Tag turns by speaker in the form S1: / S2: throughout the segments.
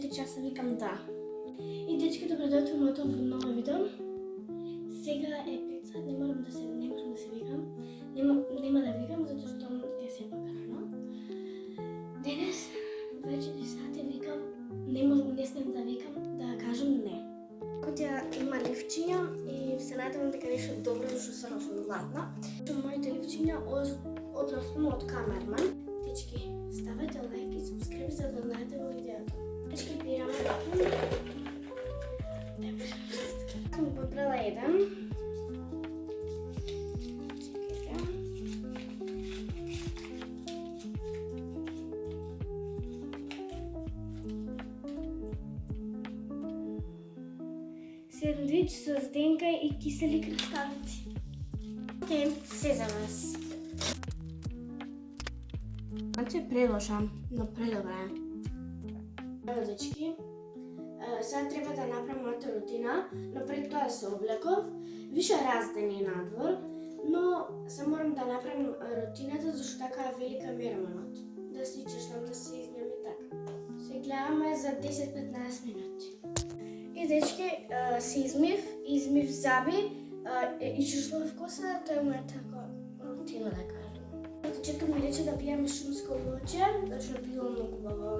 S1: часа викам да. И дечки, добре дојдовте во моето ново видео. Сега е 5 сат, не можам да се викам. Нема да викам затоа што е сепак рано. Денес 24 сати викам, не смем да викам, да кажам не. Кутија има ливчиња и се надевам дека нешто добро зашто сам сум гладна. Моите ливчиња односно од Камерман. Дечки, ставете лайк и субскриби за да гледате во видеото. Дечки, бираме Сам подбрала еден. Сендвич со зденка и кисели криставици. Океј, се за вас. Значи прелоша, но предобра. Ево, дечки, сега треба да направам мојата рутина, но пред тоа се облеков. Више разден е надвор, но се морам да направам рутината, зашто така е велика мерманот. Да се чешам, да се измијам и така. Се гледаме за 10-15 минути. И дечки, се измив заби и чешував коса, тоа е мојата рутина, да кажем. Чекам ми рече да пијаме шумско воќе, зашто било многу убаво.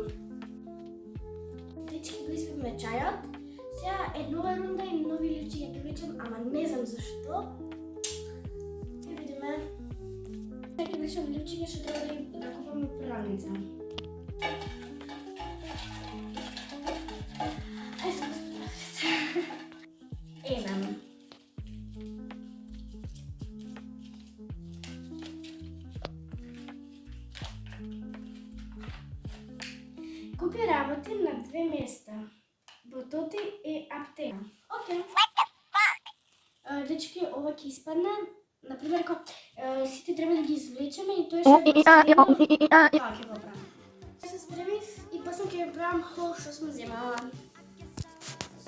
S1: Дечки, го испивме чајот. Сега е нова рунда и нови ливчиња ќе влечам, ама не знам зашто. Ќе видиме. Сега ќе влечам ливчиња, што треба да купам пералница. Ај се посправите. Еден. Купи работи на две места. Бототи и аптека. Океј. Дечки, ова ќе испадне. Например, сите треба да ги извлечеме и тоа ќе го правам. Се спремив и после ќе правам хол што сме земала.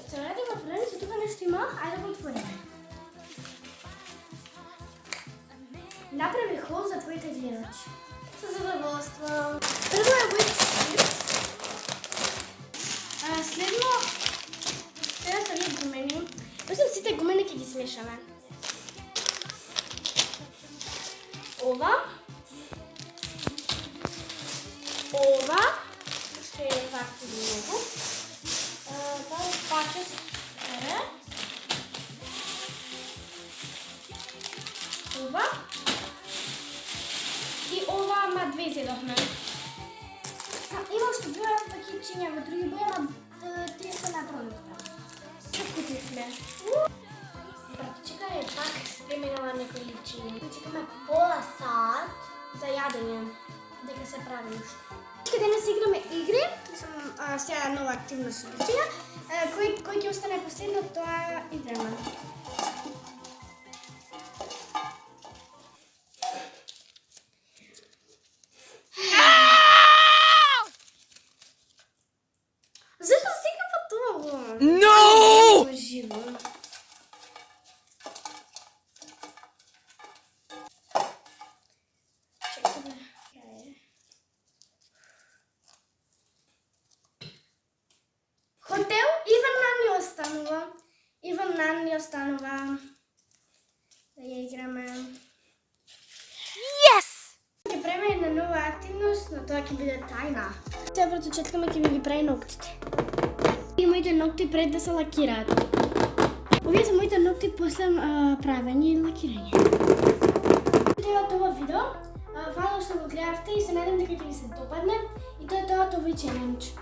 S1: Се ради во пренеси, тука нешто има, ајде да го отвориме. Направи хол за твоите зверочи. Со задоволство. Прво е вид следно, сега са ние гумени. Мислам сите гумени ќе ги смешаме. Ова, што е вака до него. Тоа е пачес ере. Ова. И ова, ама две изедохме. Има што била пакетчиња во други боја, ама тие се натронивте. Што купивме? Братичка е пак спременала некои ливчиња. Чекаме пола сат за јадење, дека се прави уште. Денес играме игри, сега нова активност со ливчиња. Кој ќе остане последно, тоа играме.
S2: No!
S1: Хотел Иван Нани останува. Да ја играме.
S2: Yes!
S1: Ќе правиме една нова активност, но тоа ќе биде тајна. Сега прото четкаме ќе ви прави ноктите. И моите ногти пред да се лакираат. Овие се моите ногти после правење и лакирање. Тоа ова видео. Фала што го гледавте и се надевам дека ќе ви се допадне. И тоа е тоа од овој челендж.